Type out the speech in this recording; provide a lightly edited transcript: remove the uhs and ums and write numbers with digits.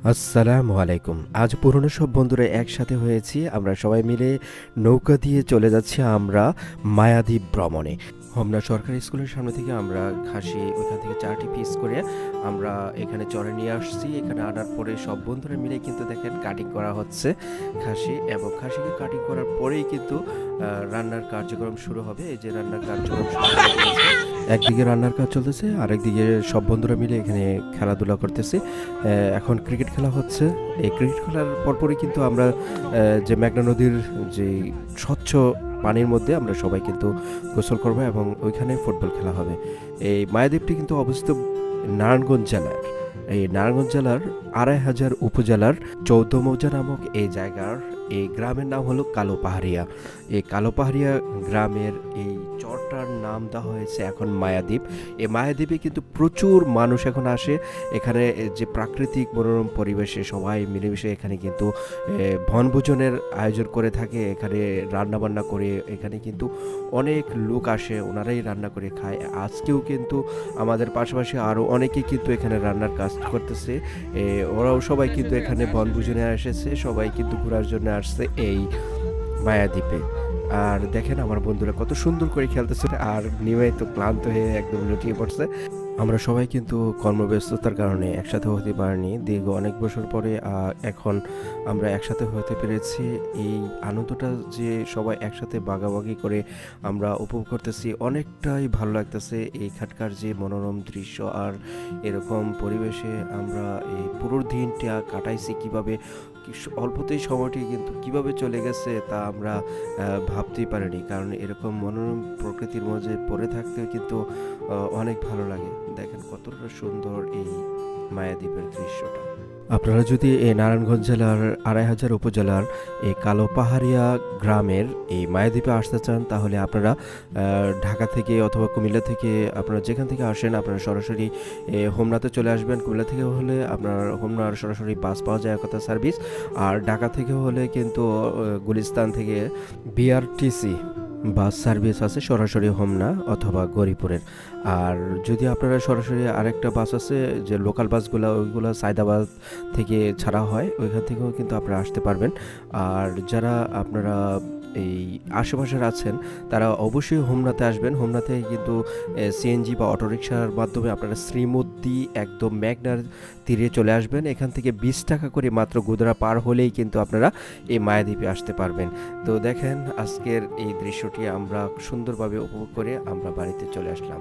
আসসালামু আলাইকুম। আজ পুরনো সব বন্ধুরা একসাথে হয়েছি। আমরা সবাই মিলে নৌকা দিয়ে চলে যাচ্ছি আমরা মায়াদ্বীপ ভ্রমণে। হোমনা সরকারি স্কুলের সামনে থেকে আমরা খাসি ওইখান থেকে ৪টি পিস করে আমরা এখানে চড়ে নিয়ে আসছি। এখানে আনার পরে সব বন্ধুরা মিলে কিন্তু দেখেন কাটিং করা হচ্ছে খাসি, এবং খাসিকে কাটিং করার পরেই কিন্তু রান্নার কার্যক্রম শুরু হবে। এই যে রান্নার কার্যক্রম শুরু হয়ে গিয়েছে। একদিকে রান্নার কাজ চলতেছে, আরেকদিকে সব বন্ধুরা মিলে এখানে খেলাধুলা করতেছে। এখন ক্রিকেট খেলা হচ্ছে। এই ক্রিকেট খেলার পরপরই কিন্তু আমরা যে মেঘনা নদীর যে স্বচ্ছ পানির মধ্যে আমরা সবাই কিন্তু গোসল করবো, এবং ওইখানে ফুটবল খেলা হবে। এই মায়াদ্বীপটি কিন্তু অবস্থিত নারায়ণগঞ্জ জেলার। এই নারায়ণগঞ্জ জেলার ২৫০০ উপজেলার ১৪ মৌজা নামক এই জায়গার এই গ্রামের নাম হলো কালো পাহাড়িয়া। এই কালো পাহাড়িয়া গ্রামের এই চরটার নাম দেওয়া হয়েছে এখন মায়াদ্বীপ। এই মায়াদ্বীপে কিন্তু প্রচুর মানুষ এখন আসে। এখানে যে প্রাকৃতিক মনোরম পরিবেশে সবাই মিলেমিশে এখানে কিন্তু বনভোজনের আয়োজন করে থাকে। এখানে রান্নাবান্না করে এখানে কিন্তু অনেক লোক আসে, ওনারাই রান্না করে খায়। আজকেও কিন্তু আমাদের পাশাপাশি আরও অনেকেই কিন্তু এখানে রান্নার কাজ করতেছে। ওরাও সবাই কিন্তু এখানে বনভোজনে এসেছে, সবাই কিন্তু ঘোরার জন্য আসছে এই মায়াদ্বীপে। আর দেখেন আমার বন্ধুরা কত সুন্দর করে খেলতেছে, আর নিমেই তো ক্লান্ত হয়ে একদম লুটিয়ে পড়ছে। আমরা সবাই কিন্তু কর্মব্যস্ততার কারণে একসাথে হতে পারিনি দীর্ঘ অনেক বছর পরে। এখন আমরা একসাথে হতে পেরেছি। এই আনন্দটা যে সবাই একসাথে ভাগাভাগি করে আমরা উপভোগ করতেছি, অনেকটাই ভালো লাগতেছে। এইখানকার যে মনোরম দৃশ্য আর এরকম পরিবেশে আমরা এই পুরো দিনটা কাটাইছি কীভাবে, অল্পতেই সময়টি কিন্তু কিভাবে চলে গেছে তা আমরা ভাবতেই পারিনি। কারণ এরকম মনোরম প্রকৃতির মাঝে পড়ে থাকতেও কিন্তু অনেক ভালো লাগে। দেখেন কতটা সুন্দর এই মায়াদ্বীপের দৃশ্যটা। আপনারা যদি এই নারায়ণগঞ্জ জেলার ২৫০০ উপজেলার এই কালো পাহাড়িয়া গ্রামের এই মায়াদ্বীপে আসতে চান, তাহলে আপনারা ঢাকা থেকে অথবা কুমিল্লা থেকে, আপনারা যেখান থেকে আসেন আপনারা সরাসরি হোমনাতে চলে আসবেন। কুমিল্লা থেকে হলে আপনার হোমনার সরাসরি বাস পাওয়া যায় একতা সার্ভিস। আর ঢাকা থেকে হলে কিন্তু গুলিস্তান থেকে বিআরটিসি বাস সার্ভিস আছে সরাসরি হোমনা অথবা গৌরীপুরের। আর যদি আপনারা সরাসরি আরেকটা বাস আছে যে লোকাল বাসগুলো, ওইগুলো সায়দাবাদ থেকে ছাড়া হয়, ওইখান থেকেও কিন্তু আপনারা আসতে পারবেন। আর যারা আপনারা এই আশেপাশের আছেন তারা অবশ্যই হোমনাতে আসবেন। হোমনাতে কিন্তু সিএনজি বা অটোরিকশার মাধ্যমে আপনারা শ্রীমতী একদম মেঘনার তীরে চলে আসবেন। এখান থেকে ২০ টাকা করে মাত্র গুদরা পার হলেই কিন্তু আপনারা এই মায়াদ্বীপে আসতে পারবেন। তো দেখেন আজকের এই দৃশ্যটি আমরা সুন্দরভাবে উপভোগ করে আমরা বাড়িতে চলে আসলাম।